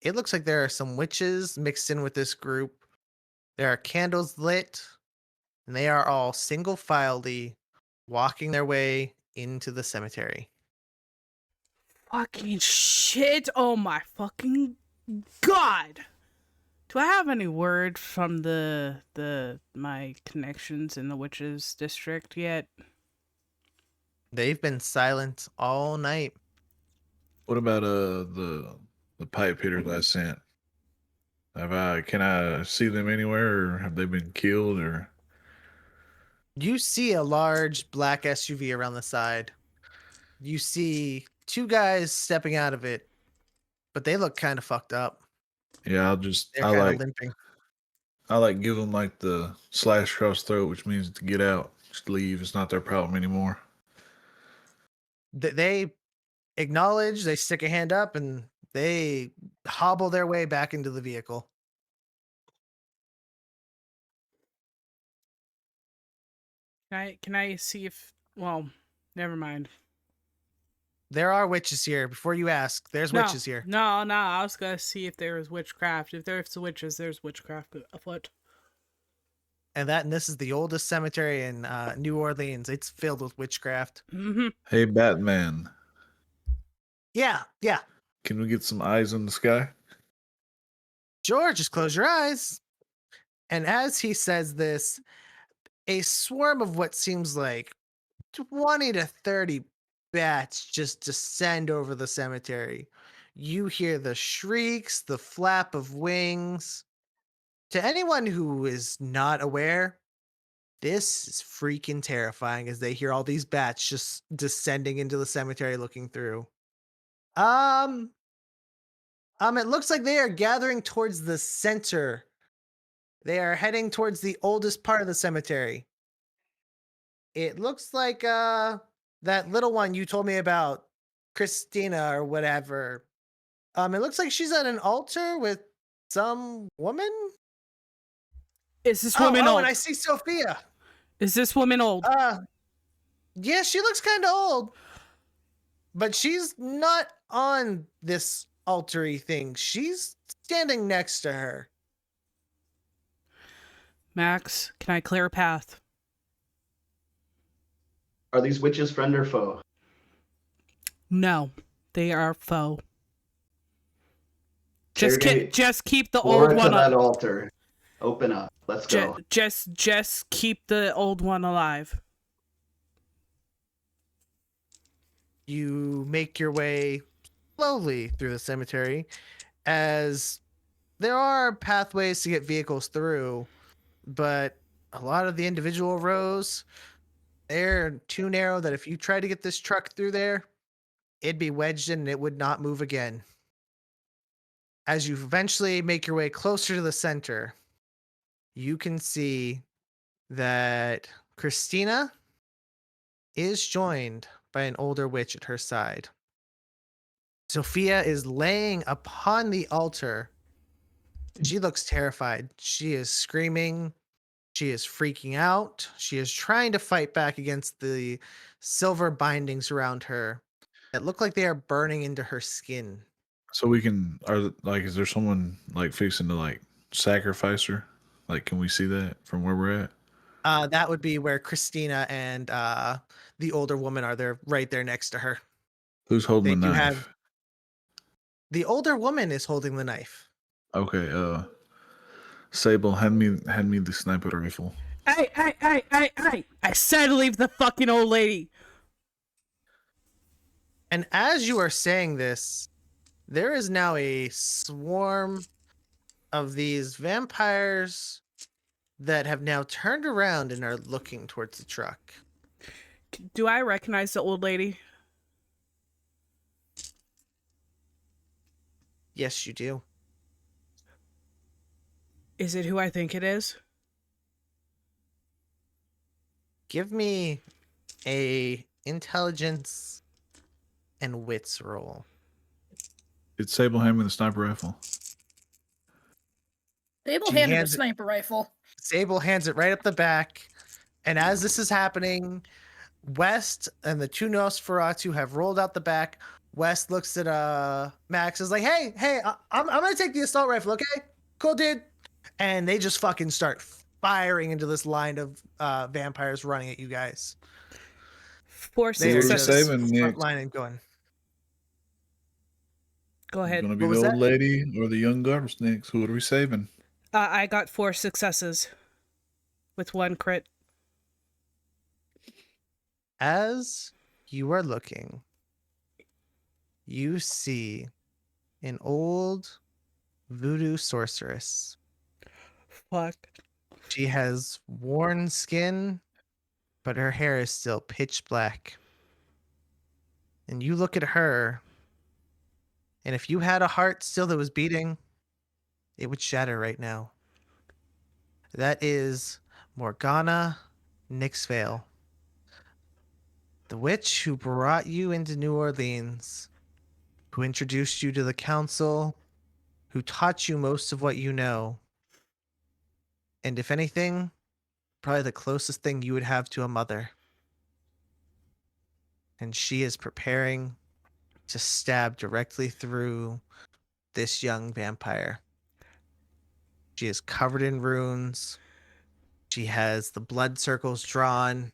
it looks like there are some witches mixed in with this group. There are candles lit, and they are all single filely walking their way into the cemetery. Fucking shit. Oh my fucking god. Do I have any word from my connections in the witches district yet? They've been silent all night. What about the pipe hitters I sent? Can I see them anywhere, or have they been killed, or? You see a large black SUV around the side. You see two guys stepping out of it, but they look kind of fucked up. Yeah, They're kind of limping. I like give them like the slash across throat, which means to get out, just leave. It's not their problem anymore. They acknowledge, they stick a hand up, and they hobble their way back into the vehicle. Can I see if, well, never mind. There are witches here. Before you ask, there's witches here. No, I was gonna see if there was witchcraft. If there's witches, there's witchcraft afoot. And this is the oldest cemetery in New Orleans. It's filled with witchcraft. Mm-hmm. Hey, Batman. Yeah. Can we get some eyes in the sky? Sure, just close your eyes. And as he says this, a swarm of what seems like 20 to 30 bats just descend over the cemetery. You hear the shrieks, the flap of wings. To anyone who is not aware, this is freaking terrifying as they hear all these bats just descending into the cemetery looking through. It looks like they are gathering towards the center. They are heading towards the oldest part of the cemetery. It looks like that little one you told me about, Christina or whatever. It looks like she's at an altar with some woman. Is this woman old? And I see Sophia. Is this woman old? Yeah, she looks kind of old. But she's not on this altar-y thing. She's standing next to her. Max, can I clear a path? Are these witches friend or foe? No, they are foe. Just keep the Floor old one to that altar. Open up. Let's go. Just keep the old one alive. You make your way slowly through the cemetery, as there are pathways to get vehicles through, but a lot of the individual rows, they're too narrow that if you try to get this truck through there, it'd be wedged in and it would not move again. As you eventually make your way closer to the center, you can see that Christina is joined by an older witch at her side. Sophia is laying upon the altar. She looks terrified. She is screaming. She is freaking out. She is trying to fight back against the silver bindings around her that look like they are burning into her skin. So is there someone like fixing to like sacrifice her? Like, can we see that from where we're at? That would be where Christina and the older woman are. They're right there next to her. Who's holding the knife? The older woman is holding the knife. Okay, Sable, hand me the sniper rifle. Hey! I said leave the fucking old lady. And as you are saying this, there is now a swarm of these vampires that have now turned around and are looking towards the truck. Do I recognize the old lady? Yes, you do. Is it who I think it is? Give me a intelligence and wits roll. It's Sable, hand me the sniper rifle. Sable handed a sniper rifle. Sable hands it right up the back. And as this is happening, West and the two Nosferatu have rolled out the back, West looks at Max, is like, hey, I'm gonna take the assault rifle, okay? Cool, dude. And they just fucking start firing into this line of vampires running at you guys. 4 They are Who are we just successes. saving, Nick? frontline and going. Go It's ahead. gonna be What the was old that? lady or the young guard snakes. Who are we saving? I got 4 successes with 1 crit. As you are looking, you see an old voodoo sorceress. Fuck. She has worn skin, but her hair is still pitch black. And you look at her, and if you had a heart still that was beating, it would shatter right now. That is Morgana Nixvale, the witch who brought you into New Orleans, who introduced you to the council, who taught you most of what you know. And if anything, probably the closest thing you would have to a mother. And she is preparing to stab directly through this young vampire. She is covered in runes. She has the blood circles drawn,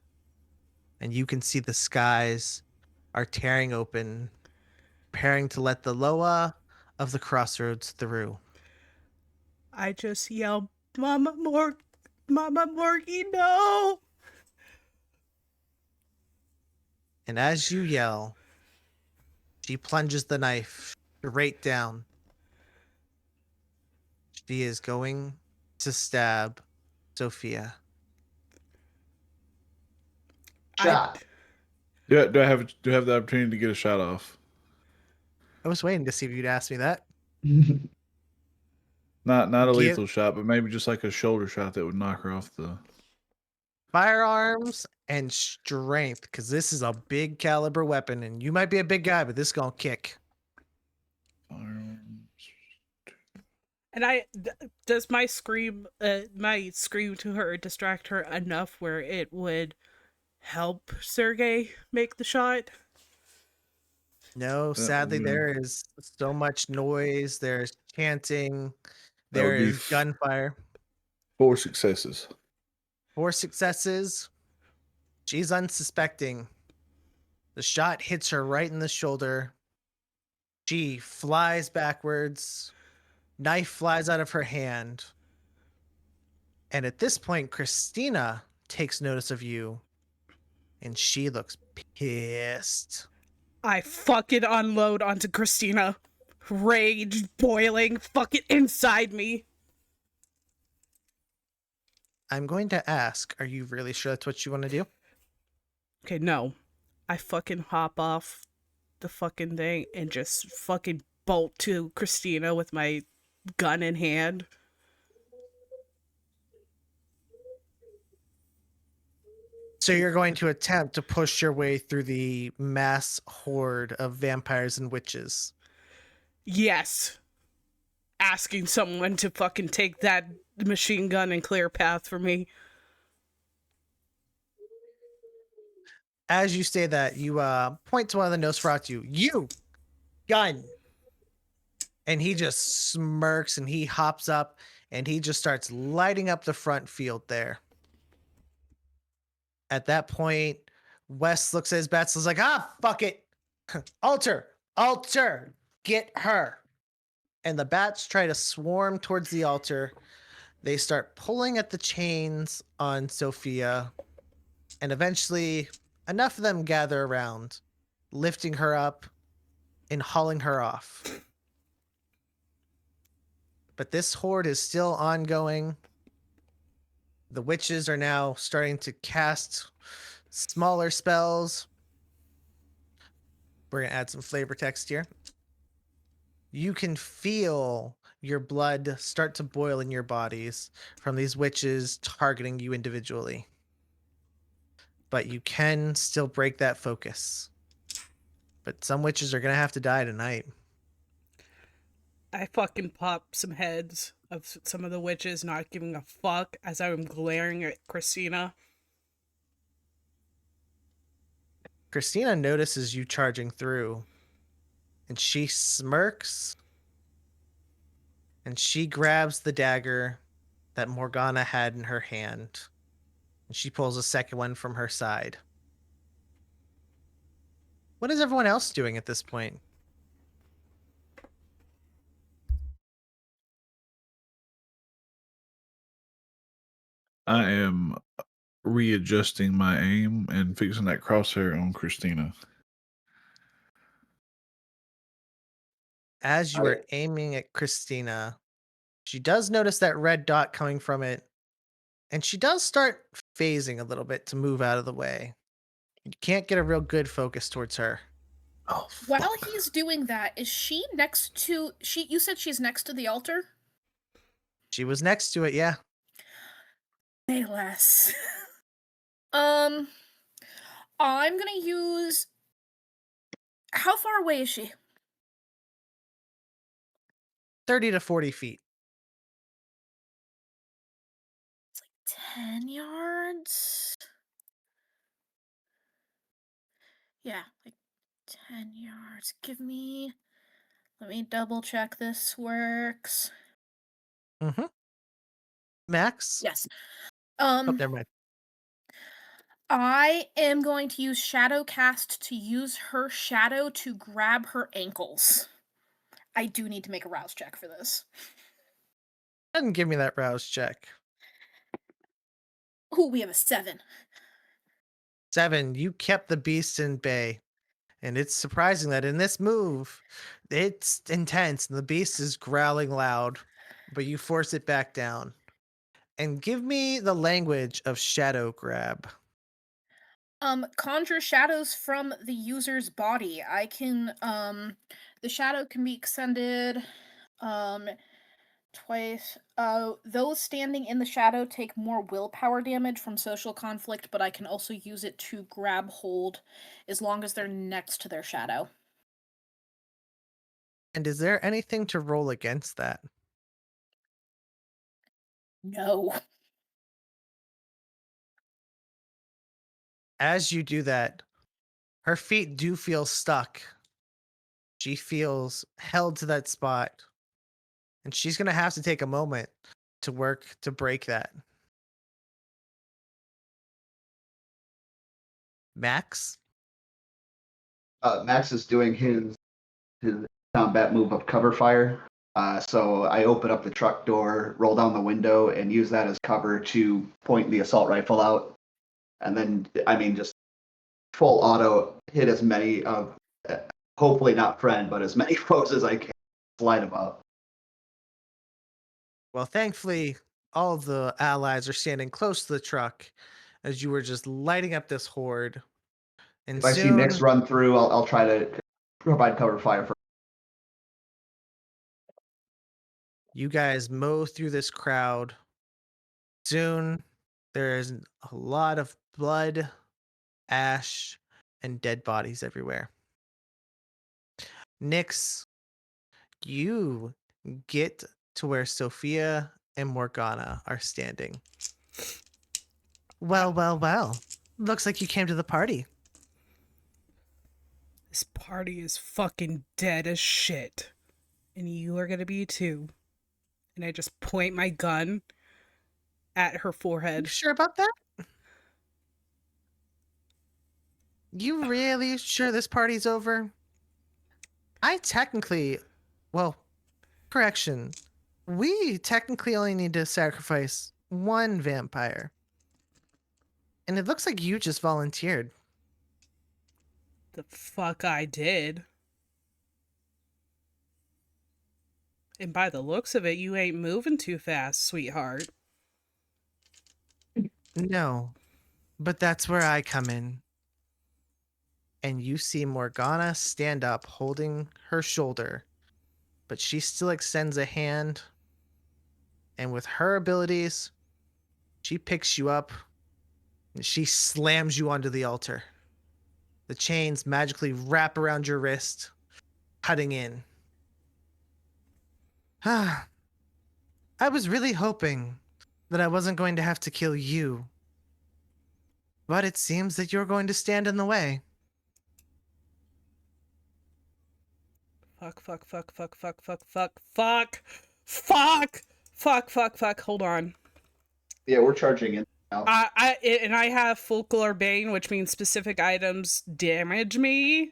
and you can see the skies are tearing open, preparing to let the Loa of the crossroads through. I just yell, Mama Morgie, no! And as you yell, she plunges the knife straight down. She is going to stab Sophia. Shot. Yeah, do I have the opportunity to get a shot off? I was waiting to see if you'd ask me that. Not a Give- lethal shot, but maybe just like a shoulder shot that would knock her off the. Firearms and strength, because this is a big caliber weapon, and you might be a big guy, but this is gonna kick. Firearms. And does my scream to her distract her enough where it would help Sergey make the shot? No, sadly, would- there is so much noise. There's chanting. That would There be is gunfire. 4 successes. 4 successes. She's unsuspecting. The shot hits her right in the shoulder. She flies backwards. Knife flies out of her hand. And at this point, Christina takes notice of you. And she looks pissed. I fucking unload onto Christina. Rage boiling fucking inside me. I'm going to ask, are you really sure that's what you want to do? Okay, no. I fucking hop off the fucking thing and just fucking bolt to Christina with my gun in hand. So you're going to attempt to push your way through the mass horde of vampires and witches. Yes. Asking someone to fucking take that machine gun and clear a path for me. As you say that, you point to one of the Nosferatu. You! Gun! And he just smirks and he hops up and he just starts lighting up the front field there. At that point, Wes looks at his bats and is like, fuck it. Alter, get her. And the bats try to swarm towards the altar. They start pulling at the chains on Sophia. And eventually, enough of them gather around, lifting her up and hauling her off. But this horde is still ongoing. The witches are now starting to cast smaller spells. We're going to add some flavor text here. You can feel your blood start to boil in your bodies from these witches targeting you individually. But you can still break that focus. But some witches are going to have to die tonight. I fucking pop some heads of some of the witches not giving a fuck as I'm glaring at Christina. Christina notices you charging through, And she smirks. And she grabs the dagger that Morgana had in her hand. And she pulls a second one from her side. What is everyone else doing at this point? I am readjusting my aim and fixing that crosshair on Christina. As you are aiming at Christina, she does notice that red dot coming from it, and she does start phasing a little bit to move out of the way. You can't get a real good focus towards her. Oh, While he's doing that, is she next to you said she's next to the altar? She was next to it, yeah. Say less. I'm gonna use. How far away is she? 30 to 40 feet. It's like 10 yards. Yeah, like 10 yards. Let me double check this works. Mm-hmm. Max? Yes. Oh, never mind. I am going to use Shadow Cast to use her shadow to grab her ankles. I do need to make a rouse check for this. Go ahead and give me that rouse check. Ooh, we have a 7. 7, you kept the beast in bay. And it's surprising that in this move, it's intense and the beast is growling loud, but you force it back down. And give me the language of shadow grab. Conjure shadows from the user's body. I can, the shadow can be extended, twice. Those standing in the shadow take more willpower damage from social conflict, but I can also use it to grab hold as long as they're next to their shadow. And is there anything to roll against that? No. As you do that, her feet do feel stuck. She feels held to that spot. And she's going to have to take a moment to work to break that. Max? Max is doing his combat move of cover fire. So I open up the truck door, roll down the window, and use that as cover to point the assault rifle out. And then, just full auto hit as many of, hopefully not friend, but as many foes as I can. Slide them up. Well, thankfully, all of the allies are standing close to the truck as you were just lighting up this horde. And If I see soon, Nyx run through, I'll try to provide cover fire for. you guys mow through this crowd. Soon, there's a lot of blood, ash, and dead bodies everywhere. Nyx, you get to where Sophia and Morgana are standing. Well, well, well. Looks like you came to the party. This party is fucking dead as shit. And you are gonna be too. And I just point my gun at her You forehead. sure about that? You really sure this party's over? Correction. We technically only need to sacrifice one vampire. And it looks like you just volunteered. The fuck I did. And by the looks of it, you ain't moving too fast, sweetheart. No, but that's where I come in. And you see Morgana stand up holding her shoulder, but she still extends a hand. And with her abilities, she picks you up and she slams you onto the altar. The chains magically wrap around your wrist, cutting in. I was really hoping that I wasn't going to have to kill you. But it seems that you're going to stand in the way. Fuck. Hold on. Yeah, we're charging in now. I have folklore bane, which means specific items damage me.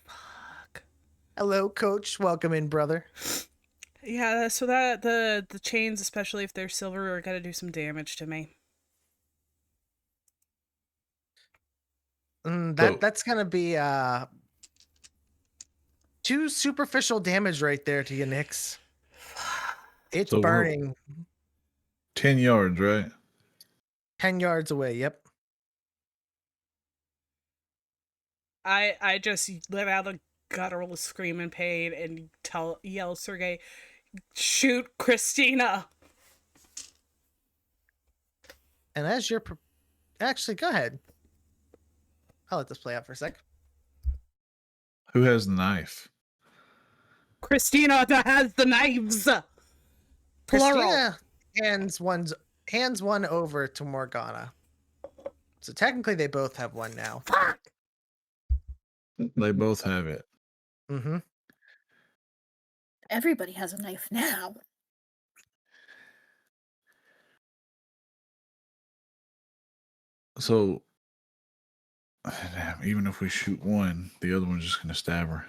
Fuck. Hello, coach. Welcome in, brother. Yeah, so that the chains, especially if they're silver, are gonna do some damage to me. So- That's gonna be 2 superficial damage right there to you, Nyx. It's So we're- burning 10 yards, right? 10 yards away. Yep. I just let out a guttural scream in pain and yell Sergey, shoot Christina. And as you're actually, go ahead. I'll let this play out for a sec. Who has the knife? Christina that has the knives. Plural. Christina hands one over to Morgana. So technically, they both have one now. Fuck. They both have it. Mm-hmm. Everybody has a knife now. So, damn, even if we shoot one, the other one's just going to stab her.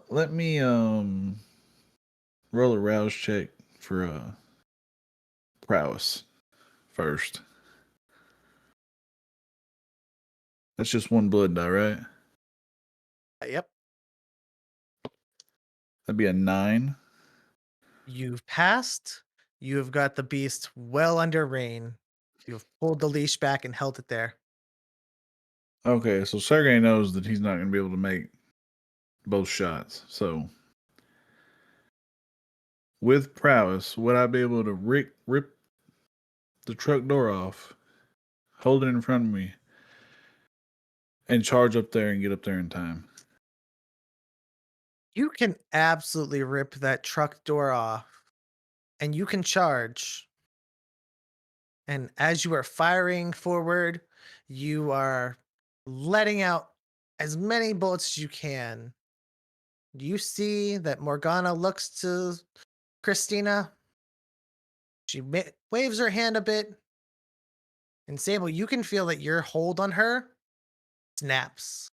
Let me roll a rouse check for prowess first. That's just one blood die, right? Yep. That'd be a 9. You've passed. You have got the beast well under rein. You've pulled the leash back and held it there. Okay, so Sergey knows that he's not going to be able to make both shots. So, with prowess, would I be able to rip the truck door off, hold it in front of me, and charge up there and get up there in time? You can absolutely rip that truck door off, and you can charge. And as you are firing forward, you are letting out as many bullets as you can. You see that Morgana looks to Christina. She waves her hand a bit. And Sable, you can feel that your hold on her snaps.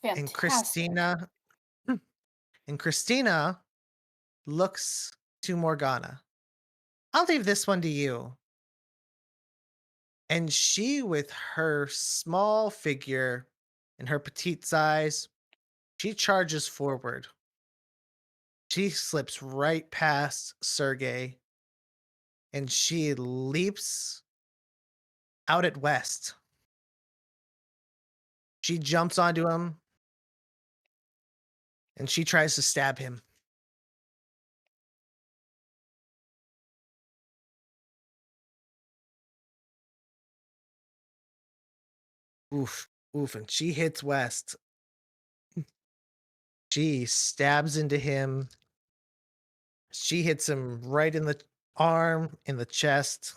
Fantastic. And Christina looks to Morgana. I'll leave this one to you. And she, with her small figure and her petite size, she charges forward. She slips right past Sergey and she leaps out at West. She jumps onto him and she tries to stab him. Oof, and she hits West. She stabs into him. She hits him right in the arm, in the chest.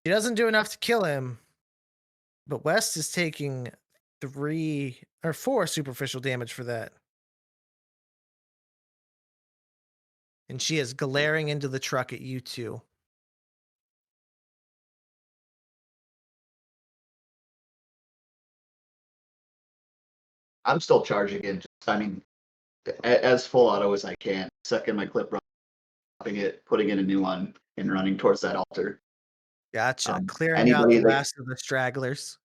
She doesn't do enough to kill him, but West is taking 3 or 4 superficial damage for that. And she is glaring into the truck at you two. I'm still charging in. As full auto as I can. Second my clip, dropping it, putting in a new one, and running towards that altar. Gotcha. Clearing out the last of the stragglers.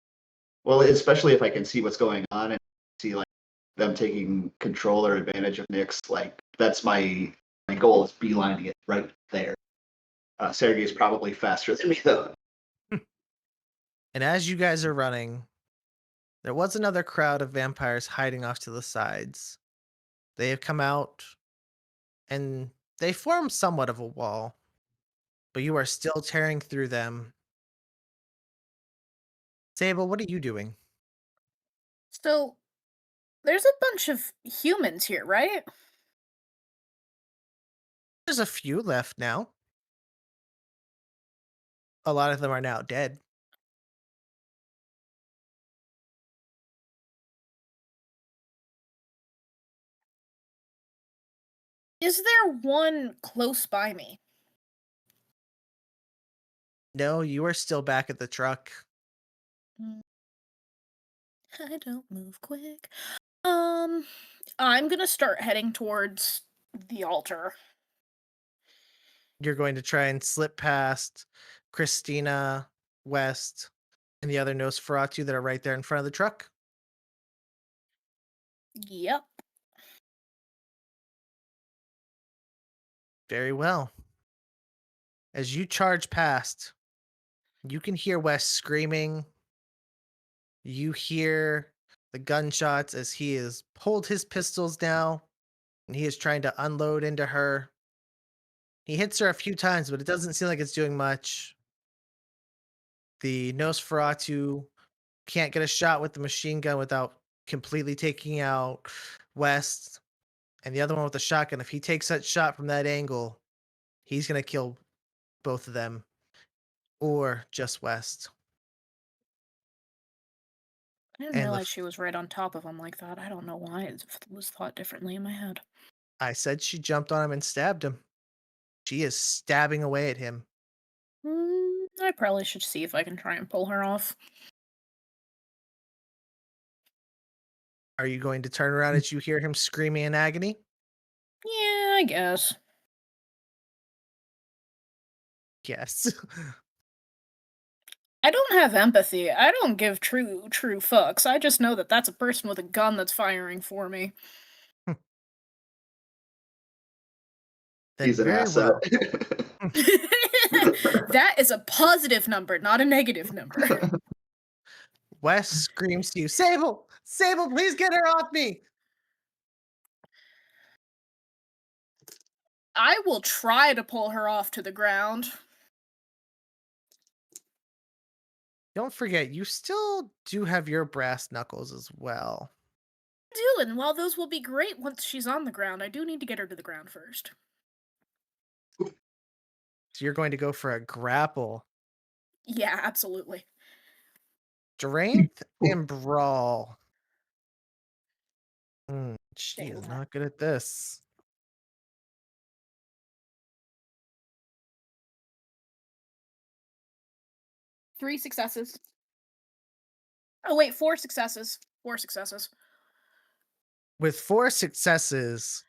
Well, especially if I can see what's going on and see like them taking control or advantage of Nyx, like that's my goal is beelining it right there. Sergey's probably faster than me though. And as you guys are running, there was another crowd of vampires hiding off to the sides. They have come out and they form somewhat of a wall, but you are still tearing through them. Sable, what are you doing? So, there's a bunch of humans here, right? There's a few left now. A lot of them are now dead. Is there one close by me? No, you are still back at the truck. I don't move quick. I'm gonna start heading towards the altar. You're going to try and slip past Christina, West, and the other Nosferatu that are right there in front of the truck. Yep. Very well. As you charge past, you can hear West screaming. You hear the gunshots as he has pulled his pistols now and he is trying to unload into her. He hits her a few times, but it doesn't seem like it's doing much. The Nosferatu can't get a shot with the machine gun without completely taking out West. And the other one with the shotgun, if he takes that shot from that angle, he's going to kill both of them. Or just West. I didn't And realize she was right on top of him like that. I don't know why it was thought differently in my head. I said she jumped on him and stabbed him. She is stabbing away at him. I probably should see if I can try and pull her off. Are you going to turn around as you hear him screaming in agony? Yeah, I guess. Yes. I don't have empathy. I don't give true fucks. I just know that that's a person with a gun that's firing for me. Then He's an very asset. well. That is a positive number, not a negative number. Wes screams to you, Sable! Sable, please get her off me! I will try to pull her off to the ground. Don't forget, you still do have your brass knuckles as well. I do, and while those will be great once she's on the ground, I do need to get her to the ground first. So you're going to go for a grapple. Yeah, absolutely. Strength and brawl. She Damn is it. not good at this. Three successes. Oh wait, 4 successes. 4 successes. With 4 successes,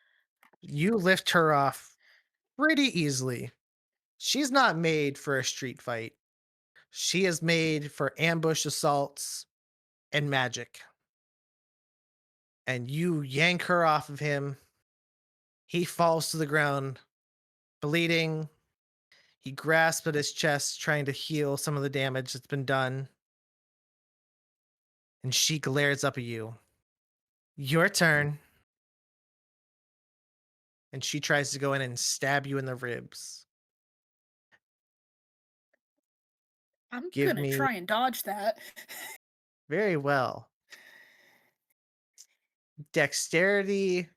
you lift her off pretty easily. She's not made for a street fight. She is made for ambush assaults and magic. And you yank her off of him. He falls to the ground, bleeding. He grasps at his chest, trying to heal some of the damage that's been done. And she glares up at you. Your turn. And she tries to go in and stab you in the ribs. I'm Give gonna me- try and dodge that. Very well. Dexterity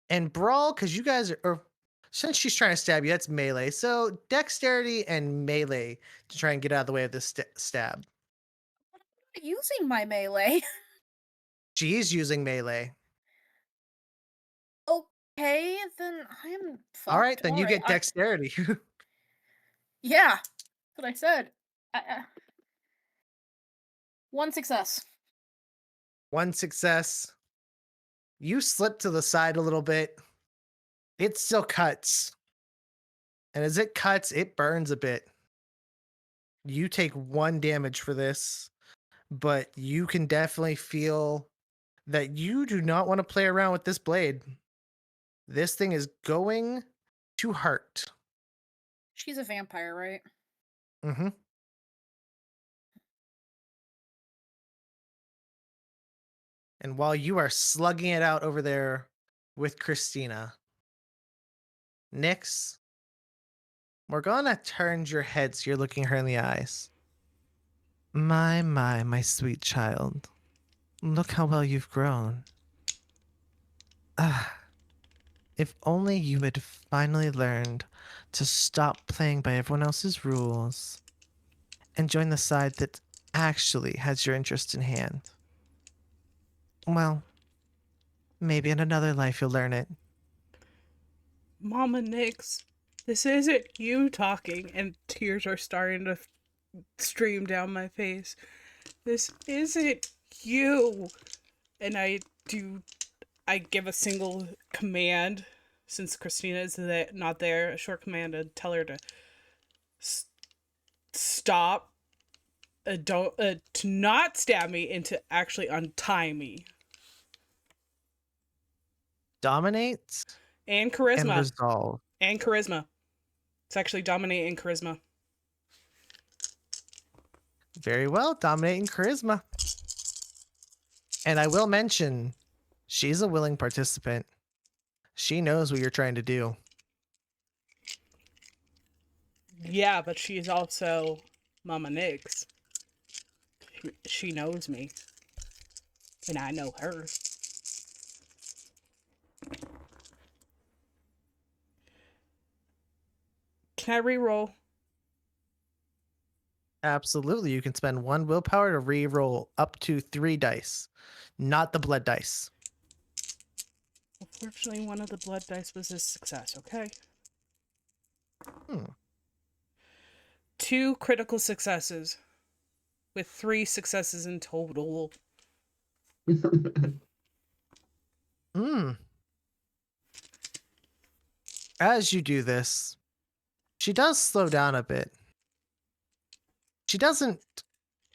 and brawl, because you guys are, or since she's trying to stab you, that's melee. So dexterity and melee to try and get out of the way of this stab. Using my melee. She's using melee. Okay, then I'm fucked. All right, then you Alright, get dexterity. Yeah, that's what I said. 1 success. 1 success. You slip to the side a little bit. It still cuts. And as it cuts, it burns a bit. You take 1 damage for this, but you can definitely feel that you do not want to play around with this blade. This thing is going to hurt. She's a vampire, right? Mm-hmm. And while you are slugging it out over there with Christina, Nyx, Morgana turns your head so you're looking her in the eyes. My sweet child. Look how well you've grown. Ah, If only you had finally learned to stop playing by everyone else's rules and join the side that actually has your interest in hand. Well, maybe in another life you'll learn it. Mama Nix, this isn't you talking, and tears are starting to stream down my face. This isn't you. And I give a single command, since Christina is not there, a short command to tell her to stop, to not stab me, and to actually untie me. Dominate And and charisma. resolve. And charisma. It's actually dominate and charisma. Very well, dominating charisma. And I will mention, she's a willing participant. She knows what you're trying to do. Yeah, but she's also Mama Nix. She knows me. And I know her. Can I re-roll? Absolutely, you can spend 1 willpower to re-roll up to 3 dice, not the blood dice. Unfortunately, one of the blood dice was a success, okay? 2 critical successes, with 3 successes in total. As you do this, she does slow down a bit. She doesn't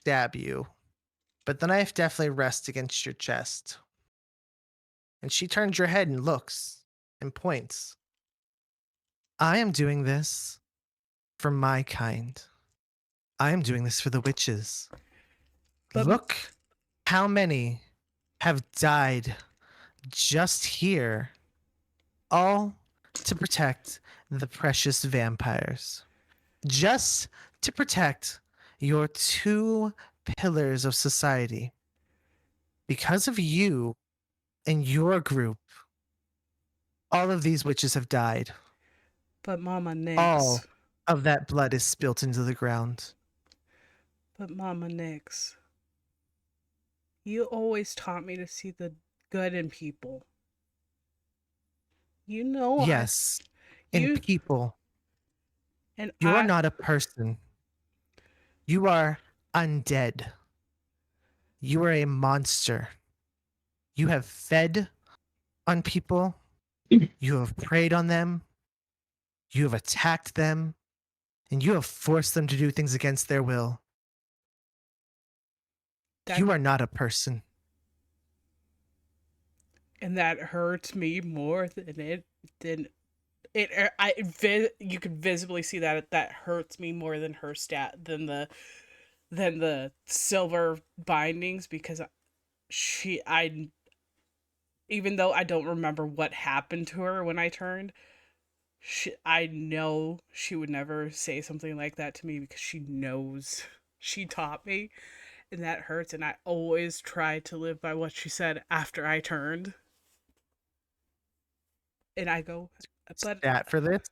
stab you, but the knife definitely rests against your chest. And she turns your head and looks and points. I am doing this for my kind. I am doing this for the witches. But- Look how many have died just here, all to protect the precious vampires. Just to protect your 2 pillars of society. Because of you and your group, all of these witches have died. But Mama Nix. All of that blood is spilt into the ground. But Mama Nix. You always taught me to see the good in people. You know Yes, in people. And You are not a person. You are undead. You are a monster. You have fed on people. You have preyed on them. You have attacked them. And you have forced them to do things against their will. You are not a person. And that hurts me more than you could visibly see that hurts me more than her than the silver bindings, because even though I don't remember what happened to her when I turned, I know she would never say something like that to me, because she knows she taught me, and that hurts. And I always try to live by what she said after I turned. And I go, but Stat for this.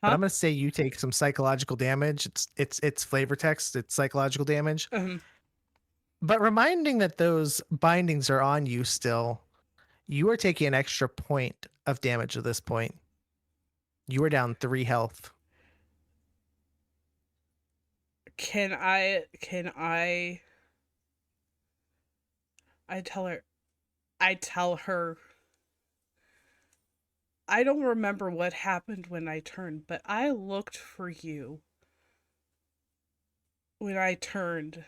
But Huh? I'm gonna say you take some psychological damage. It's flavor text. It's psychological damage. But reminding that those bindings are on you still, you are taking an extra point of damage at this point. You are down 3 health. Can I tell her I don't remember what happened when I turned, but I looked for you when I turned,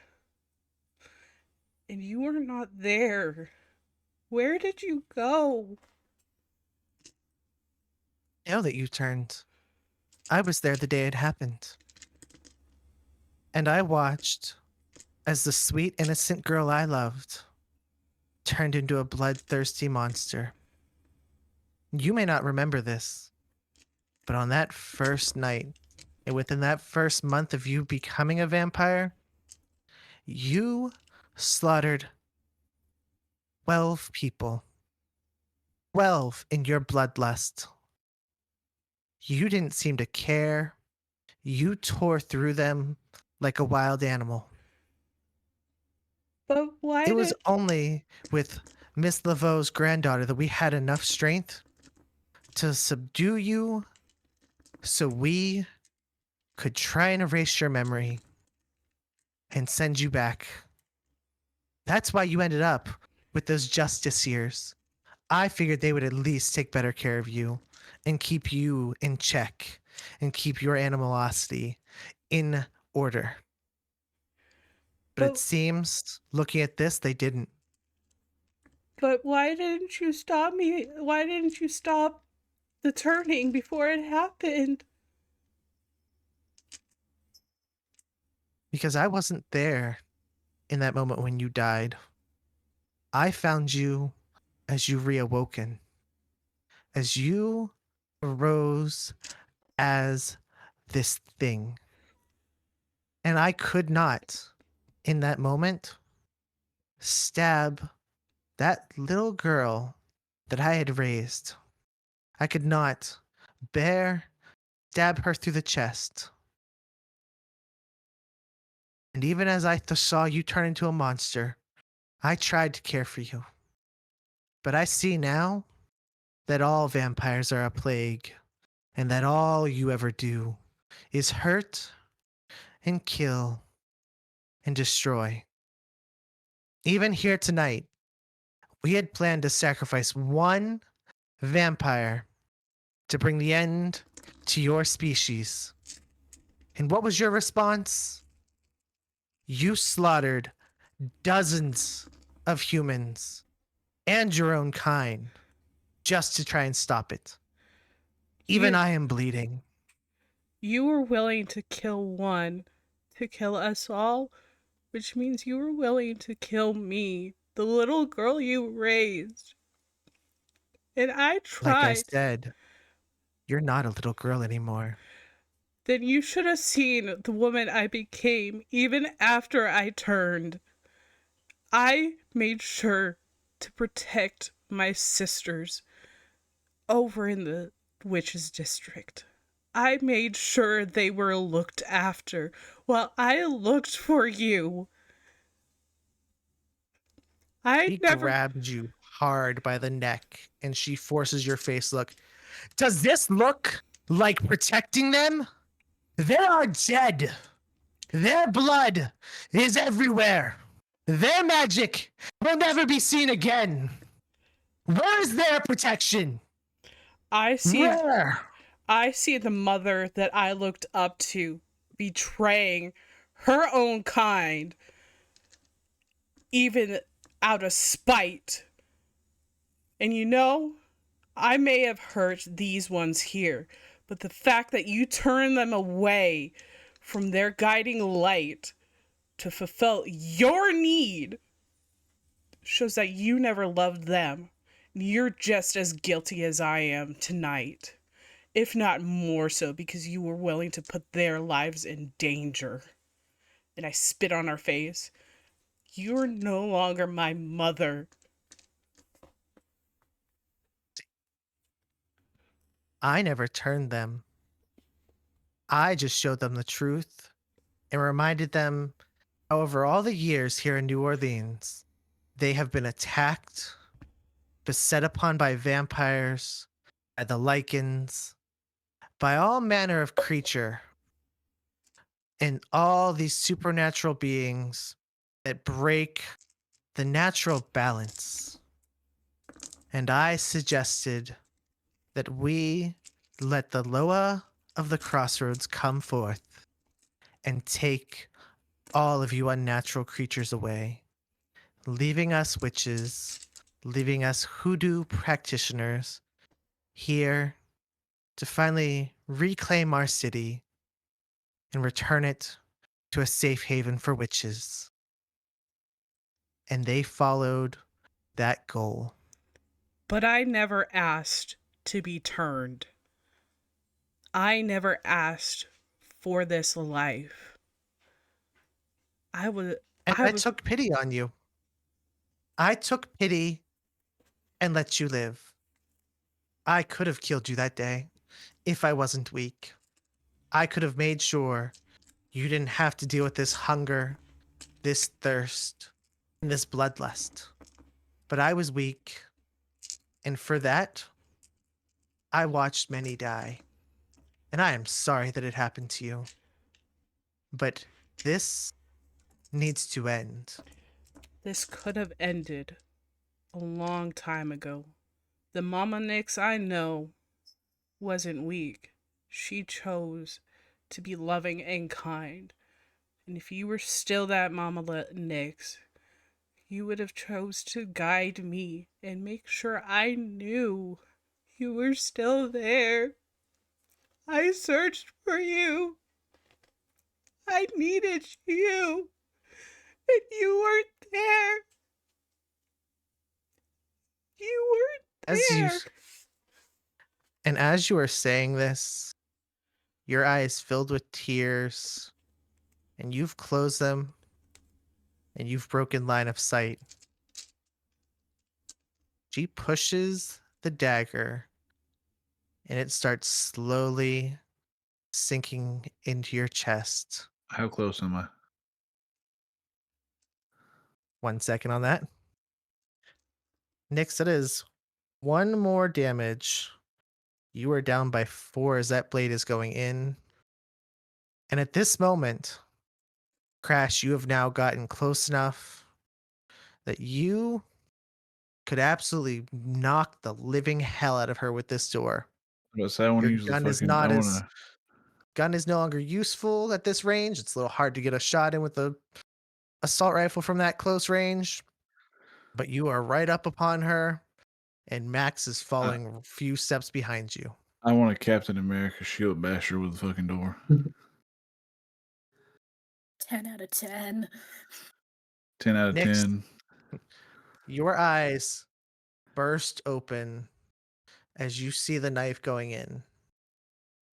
and you were not there. Where did you go? I know that you turned. I was there the day it happened. And I watched as the sweet, innocent girl I loved turned into a bloodthirsty monster. You may not remember this, but on that first night, and within that first month of you becoming a vampire, you slaughtered 12 people. 12 in your bloodlust. you didn't seem to care. You tore through them like a wild animal. But why It was did only with Miss Laveau's granddaughter that we had enough strength to subdue you so we could try and erase your memory and send you back. That's why you ended up with those justiciars. I figured they would at least take better care of you and keep you in check and keep your animosity in order. But it But- seems, looking at this, they didn't. But why didn't you stop me? Why didn't you stop the turning before it happened? Because I wasn't there in that moment when you died. I found you as you reawoken, as you arose as this thing. And I could not, in that moment, stab that little girl that I had raised. I could not stab her through the chest. And even as I saw you turn into a monster, I tried to care for you. But I see now that all vampires are a plague, and that all you ever do is hurt and kill and destroy. Even here tonight, we had planned to sacrifice one vampire to bring the end to your species. And what was your response? You slaughtered dozens of humans and your own kind just to try and stop it. Even You- I am bleeding. You were willing to kill one to kill us all, which means you were willing to kill me, the little girl you raised. And I Like I tried. said, you're not a little girl anymore. Then you should have seen the woman I became even after I turned. I made sure to protect my sisters over in the witches' district. I made sure they were looked after while I looked for you. She grabbed you hard by the neck and she forces your face look. Does this look like protecting them? They are dead. Their blood is everywhere. Their magic will never be seen again. Where is their protection? I see Where? I see the mother that I looked up to betraying her own kind, even out of spite. And you know, I may have hurt these ones here, but the fact that you turn them away from their guiding light to fulfill your need shows that you never loved them. You're just as guilty as I am tonight, if not more so, because you were willing to put their lives in danger. And I spit on her face. You're no longer my mother. I never turned them. I just showed them the truth and reminded them, however, all the years here in New Orleans, they have been attacked, beset upon by vampires, by the lichens, by all manner of creature, and all these supernatural beings that break the natural balance. And I suggested that we let the Loa of the Crossroads come forth and take all of you unnatural creatures away, leaving us witches, leaving us hoodoo practitioners here to finally reclaim our city and return it to a safe haven for witches. And they followed that goal. But I never asked to be turned. I never asked for this life. And I took pity on you. I took pity and let you live. I could have killed you that day. if I wasn't weak. I could have made sure you didn't have to deal with this hunger, this thirst, and this bloodlust. But I was weak, and for that, I watched many die. And I am sorry that it happened to you. But this needs to end. This could have ended a long time ago. The Mama Nix I know wasn't weak. She chose to be loving and kind. And if you were still that Mama Nix, you would have chose to guide me and make sure I knew you were still there. I searched for you. I needed you. And you weren't there. You weren't As you there. and as you are saying this, your eyes filled with tears, and you've closed them, and you've broken line of sight. She pushes the dagger, and it starts slowly sinking into your chest. How close am I? 1 second on that. Nix, it is 1 more damage. You are down by 4 as that blade is going in. And at this moment, Crash, you have now gotten close enough that you could absolutely knock the living hell out of her with this door. But I want to Your use the gun is fucking. not I as want to. gun is no longer useful at this range. It's a little hard to get a shot in with the assault rifle from that close range. But you are right up upon her, and Max is following a few steps behind you. I want a Captain America shield basher with the fucking door. 10 out of 10. 10 out of Next. 10. Your eyes burst open as you see the knife going in.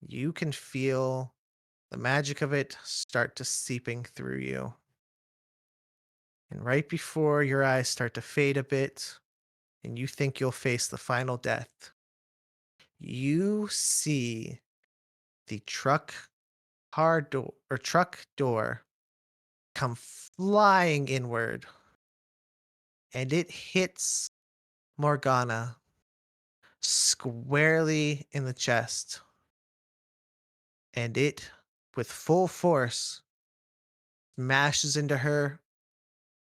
You can feel the magic of it start to seeping through you. And right before your eyes start to fade a bit and you think you'll face the final death, you see the truck door come flying inward, and it hits Morgana squarely in the chest. And it, with full force, smashes into her,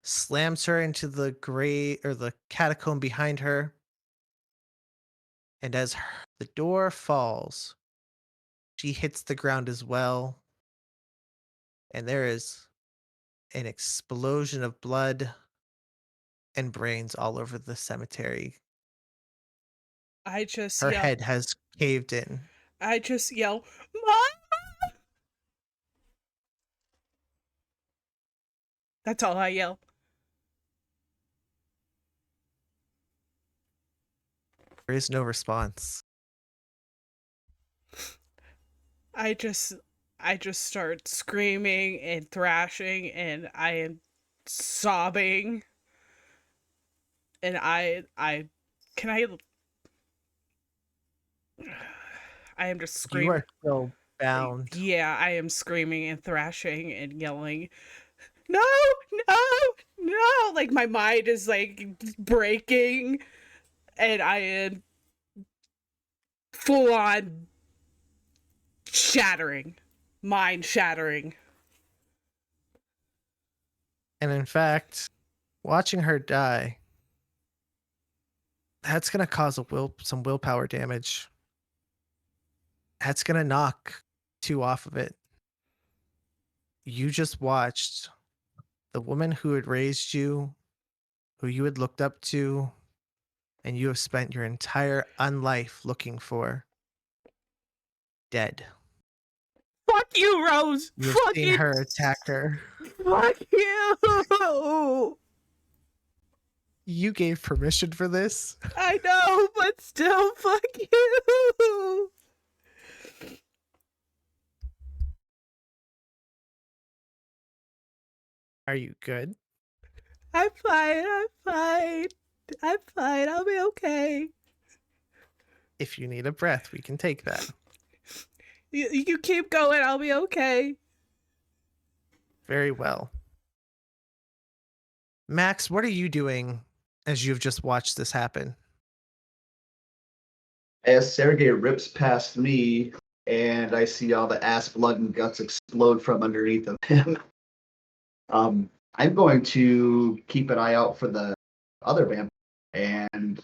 slams her into the the catacomb behind her. And as the door falls, she hits the ground as well. And there is an explosion of blood and brains all over the cemetery. I just Her yell. head has caved in. I just yell, Mom! That's all I yell. There is no response. I just start screaming and thrashing, and I am sobbing. And I am just You screaming. are still bound. Yeah, I am screaming and thrashing and yelling, no, no, no. Like my mind is like breaking, and I am full on shattering, mind shattering. And in fact, watching her die, that's going to cause some willpower damage. That's going to knock 2 off of it. You just watched the woman who had raised you, who you had looked up to, and you have spent your entire unlife looking for, dead. Fuck you, Rose. You have Fuck seen you. her attack her. Fuck you. You gave permission for this. I know, but still, fuck you. Are you good? I'm fine. I'm fine. I'm fine. I'll be okay. If you need a breath, we can take that. You keep going. I'll be okay. Very well. Max, what are you doing as you've just watched this happen? As Sergey rips past me, and I see all the ass, blood, and guts explode from underneath of him, I'm going to keep an eye out for the other vampire and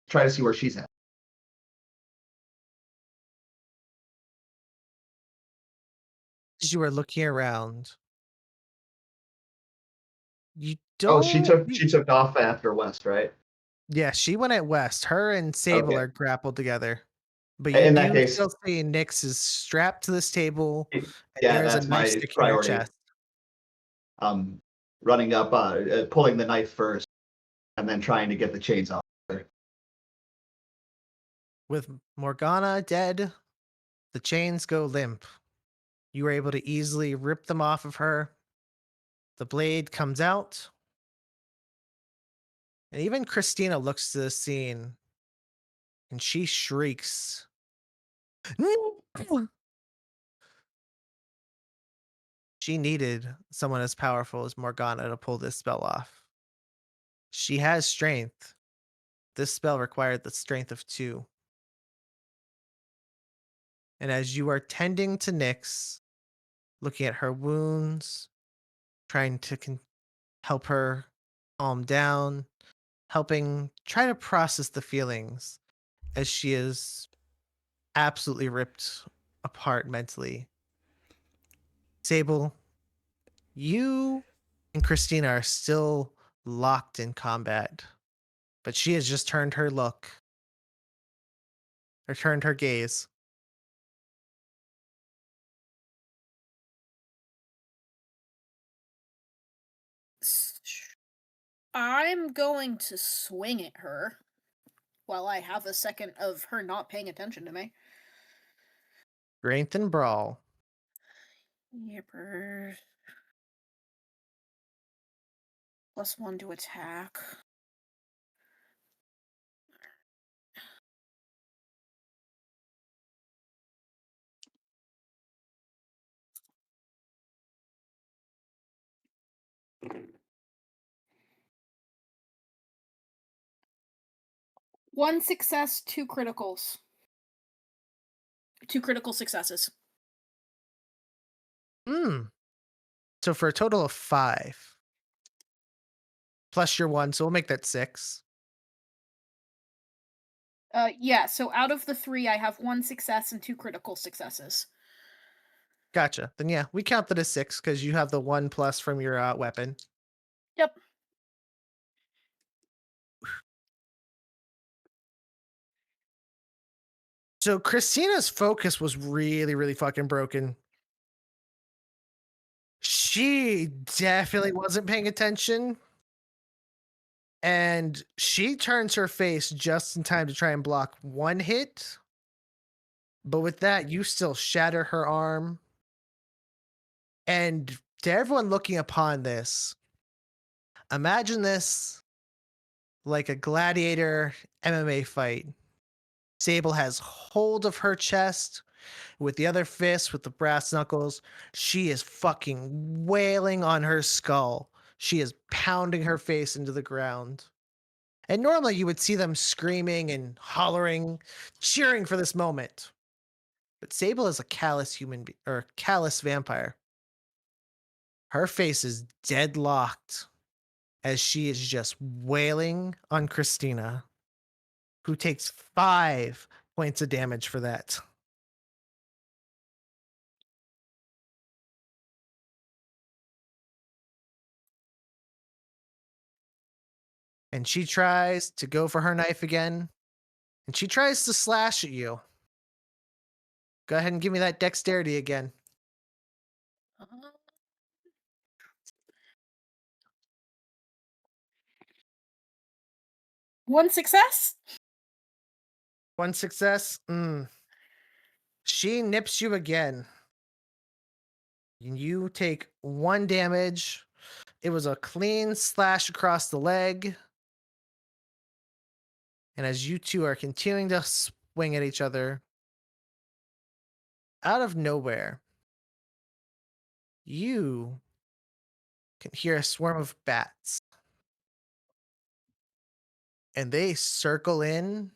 try to see where she's at. As you are looking around, you Oh, don't. she took off after West, right? Yeah, she went at west. Her and Sable Okay. are grappled together. But you In that do case, still see Nyx is strapped to this table, and yeah, there is a that's knife my sticking in her priority. chest. Running up, pulling the knife first, and then trying to get the chains off her. With Morgana dead, the chains go limp. You were able to easily rip them off of her. The blade comes out. And even Christina looks to the scene and she shrieks. "No!" She needed someone as powerful as Morgana to pull this spell off. She has strength. This spell required the strength of 2. And as you are tending to Nyx, looking at her wounds, trying to help her calm down, helping try to process the feelings as she is absolutely ripped apart mentally. Sable, you and Christina are still locked in combat, but she has just turned her look, or turned her gaze. I'm going to swing at her while I have a second of her not paying attention to me. Strength and brawl. Yippers. +1 to attack. One success, 2 criticals. 2 critical successes. So for a total of 5. Plus your 1, so we'll make that 6. Yeah, so out of the 3, I have 1 success and 2 critical successes. Gotcha. Then yeah, we count that as 6 because you have the 1 plus from your weapon. Yep. So Christina's focus was really, really fucking broken. She definitely wasn't paying attention. And she turns her face just in time to try and block 1 hit. But with that, you still shatter her arm. And to everyone looking upon this, imagine this like a gladiator MMA fight. Sable has hold of her chest with the other fist, with the brass knuckles. She is fucking wailing on her skull. She is pounding her face into the ground. And normally you would see them screaming and hollering, cheering for this moment. But Sable is a callous or callous vampire. Her face is deadlocked as she is just wailing on Christina, who takes 5 points of damage for that. And she tries to go for her knife again, and she tries to slash at you. Go ahead and give me that dexterity again. Uh, 1 success? 1 success. She nips you again. You take 1 damage. It was a clean slash across the leg. And as you two are continuing to swing at each other, out of nowhere, you can hear a swarm of bats, and they circle in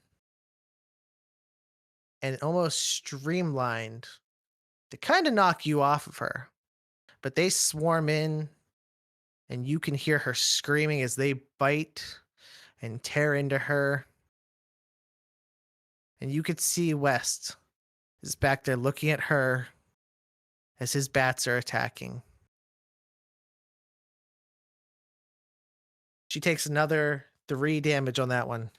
and almost streamlined to kind of knock you off of her. But they swarm in, and you can hear her screaming as they bite and tear into her. And you could see West is back there looking at her as his bats are attacking. She takes another 3 damage on that one.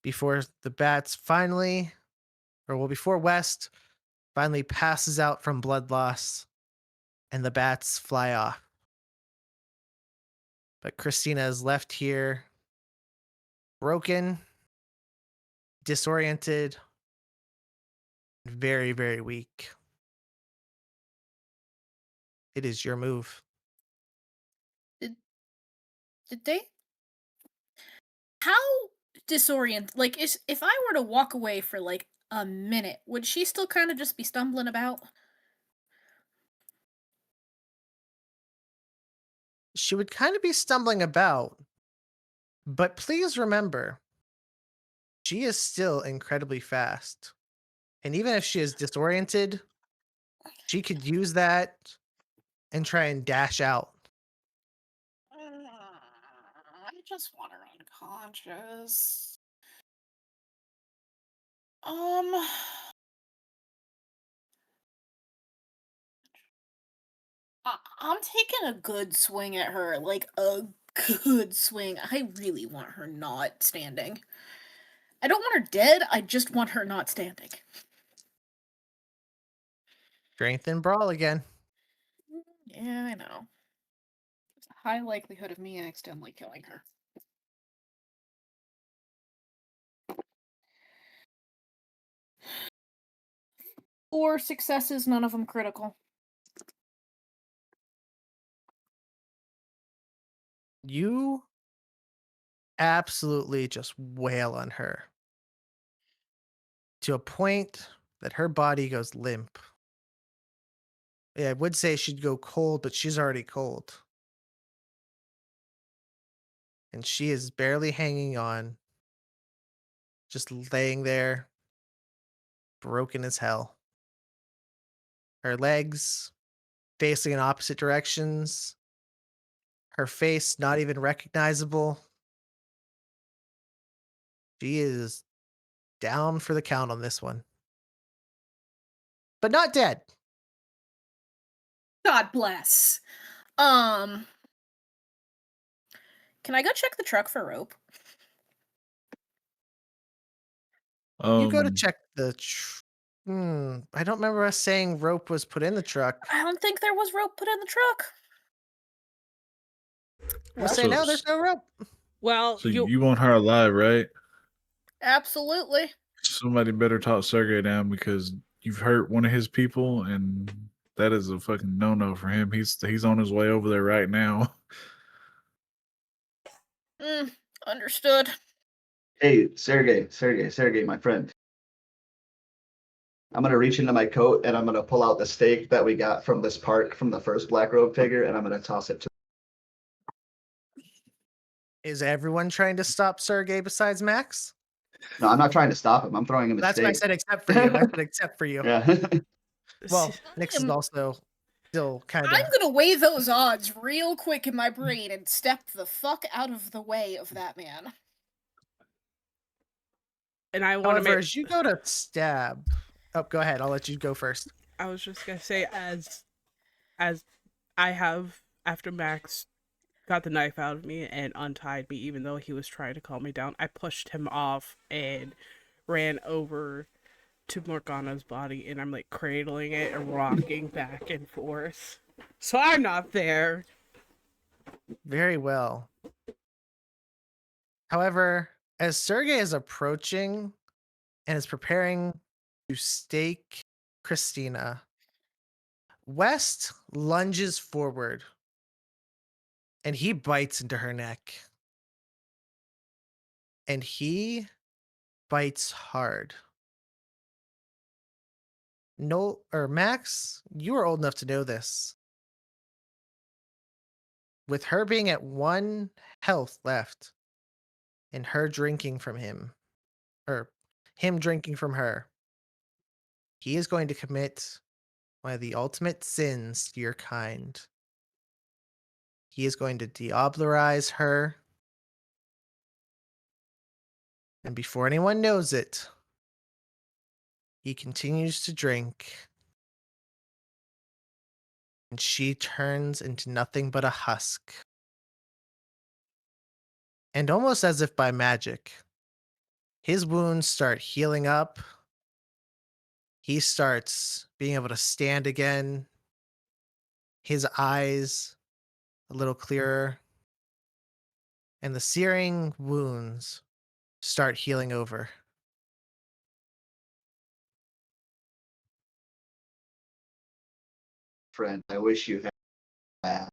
Before the bats finally, before West finally passes out from blood loss and the bats fly off. But Christina is left here broken, disoriented, very, very weak. It is your move. Did they? How like if I were to walk away for like a minute, would she still kind of just be stumbling about? She would kind of be stumbling about, but please remember, she is still incredibly fast. And even if she is disoriented, she could use that and try and dash out. I just want her unconscious. I'm taking a good swing at her, like a good swing. I really want her not standing. I don't want her dead, I just want her not standing. Strength and brawl again. Yeah, I know. There's a high likelihood of me accidentally killing her. Four successes, none of them critical. You absolutely just wail on her to a point that her body goes limp. Yeah, I would say she'd go cold, but she's already cold. And she is barely hanging on, just laying there, broken as hell. Her legs facing in opposite directions, her face not even recognizable. She is down for the count on this one. But not dead. God bless. Can I go check the truck for rope? You go to Um, check the I don't remember us saying rope was put in the truck. I don't think there was rope put in the truck. We'll Well, say no, there's no rope. Well, so you want her alive, right? absolutely. Somebody better talk Sergey down because you've hurt one of his people, and that is a fucking no-no for him. He's on his way over there right now. Understood. Hey, Sergey, my friend. I'm gonna reach into my coat and I'm gonna pull out the stake that we got from this park from the first Black Robe figure, and I'm gonna toss it to. Is everyone trying to stop Sergey besides Max? No, I'm not trying to stop him. I'm throwing him a That's what I stake. said, except for you. I said except for you. Yeah. Well, Nix is also still kind I'm of. gonna weigh those odds real quick in my brain and step the fuck out of the way of that man. and I want to However, make. as you go to stab, go ahead. I'll let you go first. I was just gonna say, as I have after Max got the knife out of me and untied me, even though he was trying to calm me down, I pushed him off and ran over to Morgana's body, and I'm like cradling it and rocking back and forth. So I'm not there. Very well. However, as Sergey is approaching and is preparing to stake Christina, West lunges forward and he bites into her neck. And he bites hard. No, or Max, you are old enough to know this. With her being at 1 health left and her drinking from him, or him drinking from her, he is going to commit one of the ultimate sins to your kind. He is going to deoblerize her. And before anyone knows it, he continues to drink. And she turns into nothing but a husk. And almost as if by magic, his wounds start healing up. He starts being able to stand again. His eyes a little clearer. And the searing wounds start healing over. Friend, I wish you had that.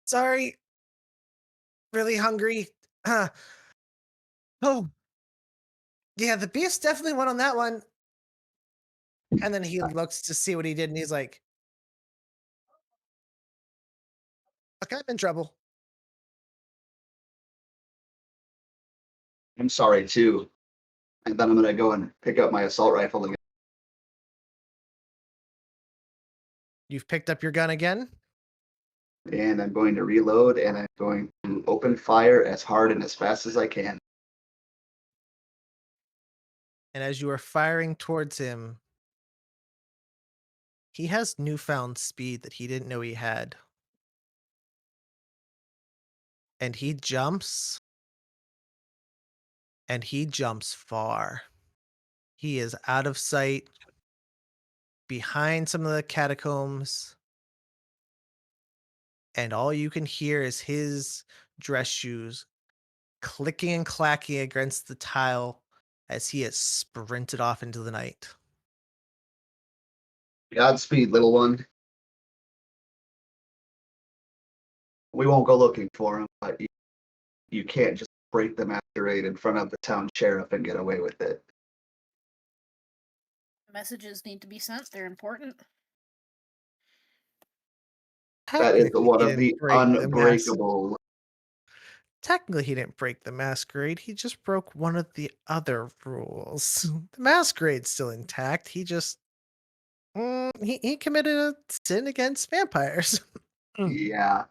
Sorry. Really hungry. Oh, yeah, the beast definitely won on that one. And then he looks to see what he did, and he's like, okay, I'm in trouble. I'm sorry too. And then I'm gonna go and pick up my assault rifle again. You've picked up your gun again? And I'm going to reload and I'm going to open fire as hard and as fast as I can. And as you are firing towards him, he has newfound speed that he didn't know he had. And he jumps. And he jumps far. He is out of sight, behind some of the catacombs. And all you can hear is his dress shoes clicking and clacking against the tile as he has sprinted off into the night. Godspeed, little one. We won't go looking for him, but you can't just break the masquerade in front of the town sheriff and get away with it. Messages need to be sent. They're important. That is Technically, one he of didn't the break the unbreakable. Technically, he didn't break the masquerade. He just broke one of the other rules. The masquerade's still intact. He just he committed a sin against vampires. Yeah.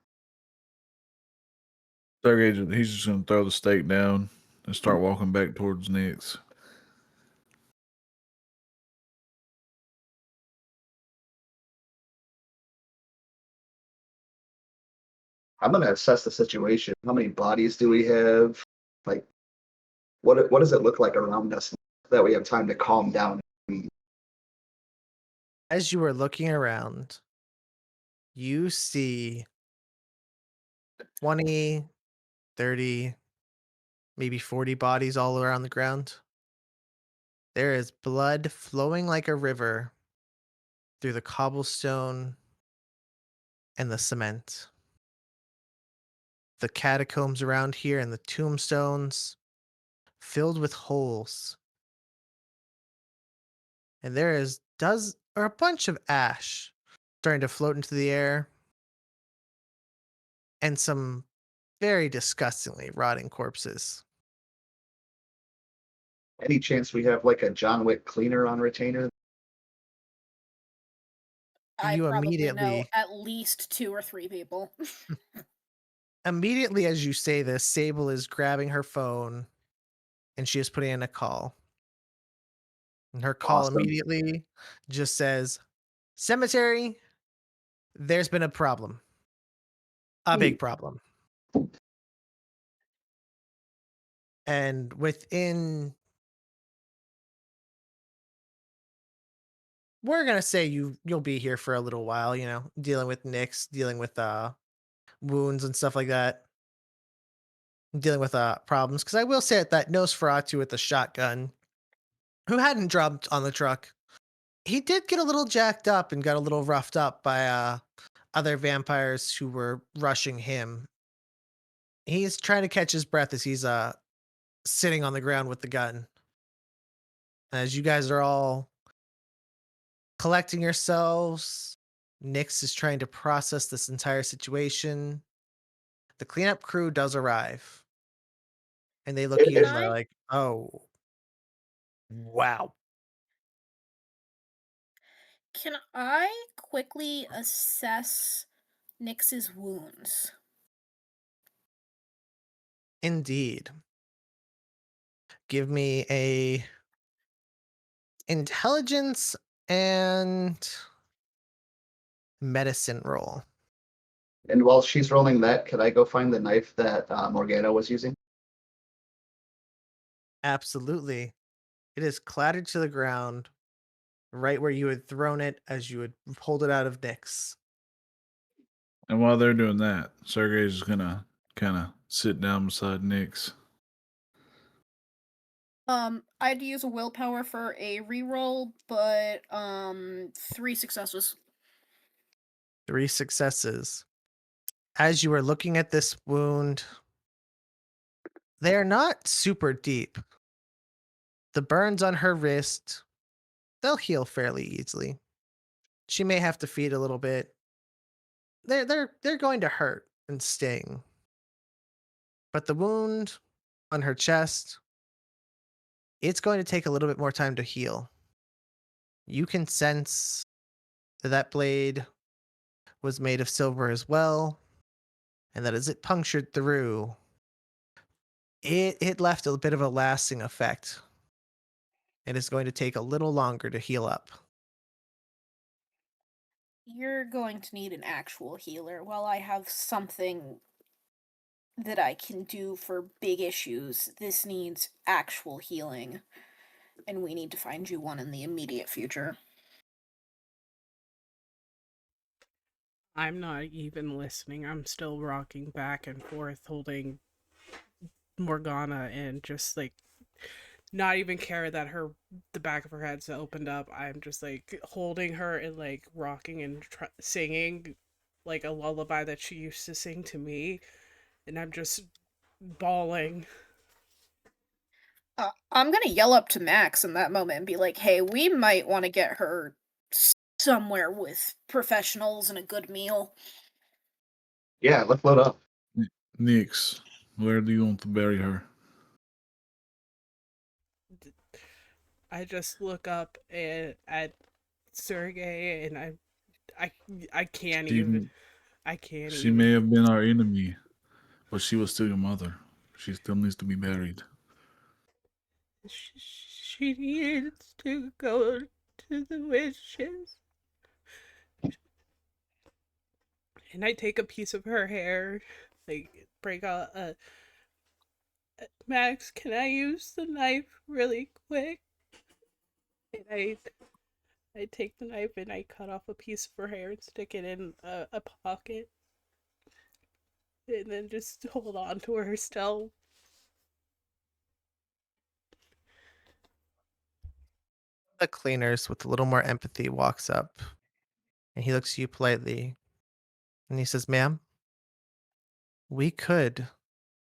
Third agent, he's just gonna throw the stake down and start walking back towards Nyx. I'm gonna assess the situation. How many bodies do we have? Like, what does it look like around us? That we have time to calm down. As you are looking around, you see 20, 30, maybe 40 bodies all around the ground. There is blood flowing like a river through the cobblestone and the cement. The catacombs around here and the tombstones filled with holes. And there is a bunch of ash starting to float into the air and some very disgustingly rotting corpses. Any chance we have like a John Wick cleaner on retainer? I You probably know immediately at least 2 or 3 people. Immediately as you say this, Sable is grabbing her phone and she is putting in a call. And her call Awesome. immediately just says, "Cemetery, there's been a problem. A big problem." And within, we're gonna say you'll be here for a little while, dealing with nicks, dealing with wounds and stuff like that, dealing with problems. Because I will say that Nosferatu with the shotgun, who hadn't dropped on the truck, he did get a little jacked up and got a little roughed up by other vampires who were rushing him. He's trying to catch his breath as he's sitting on the ground with the gun. As you guys are all collecting yourselves, Nyx is trying to process this entire situation. The cleanup crew does arrive, and they look at you Can and they're I like, "Oh, wow." can I quickly assess Nyx's wounds? Indeed. Give me a intelligence and medicine roll. And while she's rolling that, could I go find the knife that Morgana was using? Absolutely. It is clattered to the ground right where you had thrown it as you had pulled it out of Nyx. And while they're doing that, Sergey's just gonna kind of sit down beside Nyx. I'd use a willpower for a reroll, but 3 successes. 3 successes. As you are looking at this wound, they are not super deep. The burns on her wrist, they'll heal fairly easily. She may have to feed a little bit. They're going to hurt and sting. But the wound on her chest, it's going to take a little bit more time to heal. You can sense that that blade was made of silver as well, and that as it punctured through, it left a bit of a lasting effect. It is going to take a little longer to heal up. You're going to need an actual healer while I have something that I can do for big issues. This needs actual healing, and we need to find you one in the immediate future. I'm not even listening. I'm still rocking back and forth, holding Morgana and just like not even care that the back of her head's opened up. I'm just like holding her and like rocking and singing like a lullaby that she used to sing to me, and I'm just bawling. I'm gonna yell up to Max in that moment and be like, hey, we might want to get her somewhere with professionals and a good meal. Yeah, let's load up. Nyx, where do you want to bury her? I just look up at Sergey and I can't even. She, I can't she even. may have been our enemy, but she was still your mother. She still needs to be buried. She needs to go to the witches. And I take a piece of her hair, like break out Max, can I use the knife really quick? And I take the knife and I cut off a piece of her hair and stick it in a pocket. And then just hold on to her still. The cleaners, with a little more empathy, walks up and he looks at you politely and he says, "Ma'am, we could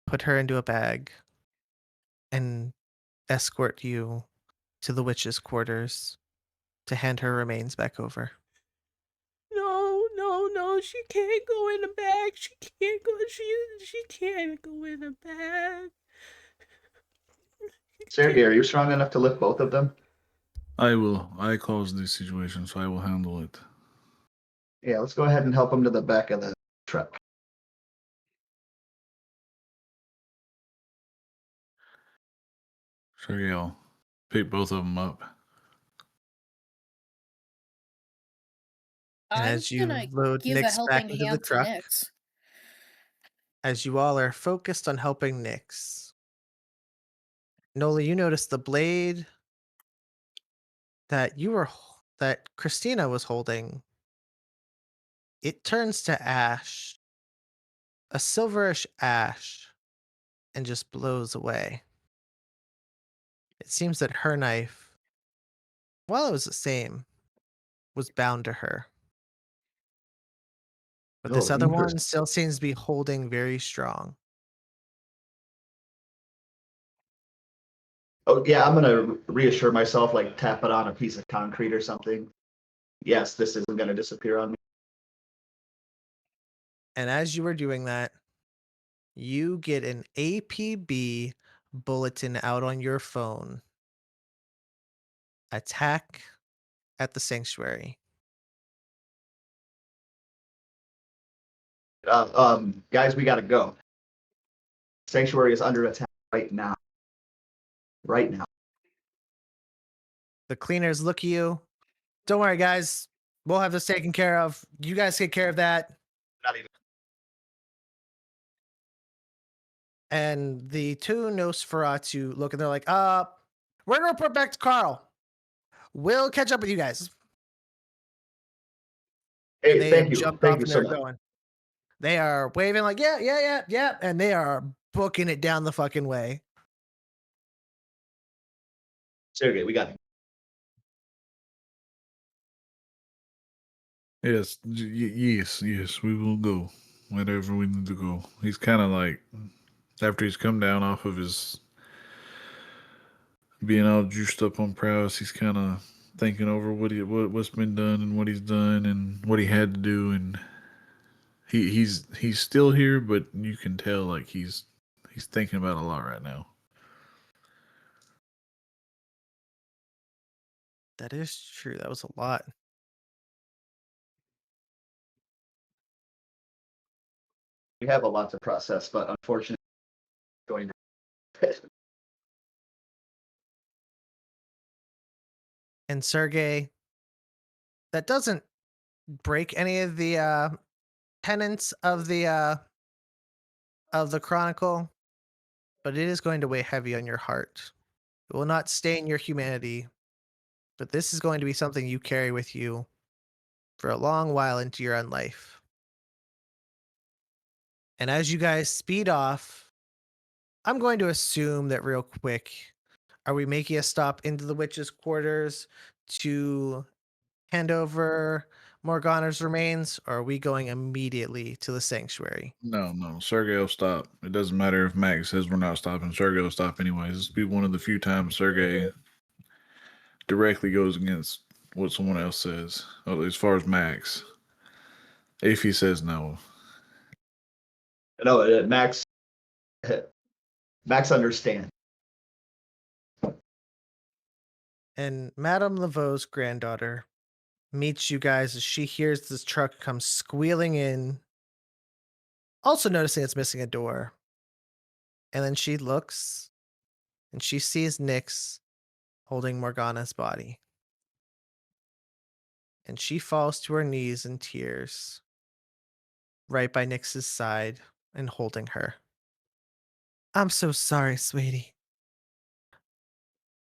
put her into a bag and escort you to the witch's quarters to hand her remains back over." No, no, no, she can't go in a bag. She can't go she can't go in a bag. Sergey, are you strong enough to lift both of them? I will. I caused this situation, so I will handle it. Yeah, let's go ahead and help them to the back of the truck. Sergey, I'll pick both of them up. And I'm as you gonna load give a Nyx back helping into the hand to truck, Nyx. as you all are focused on helping Nyx, Nola, you notice the blade that Christina was holding. It turns to ash, a silverish ash, and just blows away. It seems that her knife, while it was the same, was bound to her. But this Oh, other one interesting. still seems to be holding very strong. Oh yeah, I'm gonna reassure myself, like tap it on a piece of concrete or something. Yes, this isn't gonna disappear on me. And as you were doing that, you get an APB bulletin out on your phone. Attack at the sanctuary. Guys, we gotta go. Sanctuary is under attack right now. Right now. The cleaners look at you. Don't worry, guys. We'll have this taken care of. You guys take care of that. Not even. And the two Nosferatu look and they're like, we're gonna report back to Carl. We'll catch up with you guys. And Hey, they thank have you. jumped Thank off you and so they're much. going. They are waving like, yeah. And they are booking it down the fucking way. Sergey, we got it. Yes, yes, we will go wherever we need to go. He's kind of like, after he's come down off of his being all juiced up on prowess, he's kind of thinking over what's been done and what he's done and what he had to do, and he's still here, but you can tell like he's thinking about a lot right now. That is true. That was a lot. We have a lot to process, but unfortunately, going to. And Sergey, that doesn't break any of the tenets of the Chronicle, but it is going to weigh heavy on your heart. It will not stain your humanity, but this is going to be something you carry with you for a long while into your own life. And as you guys speed off, I'm going to assume that real quick, are we making a stop into the witches' quarters to hand over Morgana's remains, or are we going immediately to the sanctuary? No, Sergey will stop. It doesn't matter if Max says we're not stopping. Sergey will stop anyways. This will be one of the few times Sergey directly goes against what someone else says. As far as Max, if he says no, No, Max understands. And Madame Laveau's granddaughter meets you guys as she hears this truck come squealing in, also noticing it's missing a door. And then she looks and she sees Nyx holding Morgana's body. And she falls to her knees in tears, right by Nyx's side and holding her. I'm so sorry, sweetie.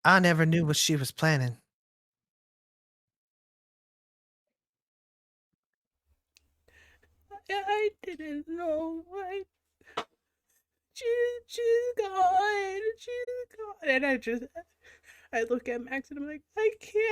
I never knew what she was planning. I didn't know. She's gone. She's gone. And I look at Max and I'm like, I can't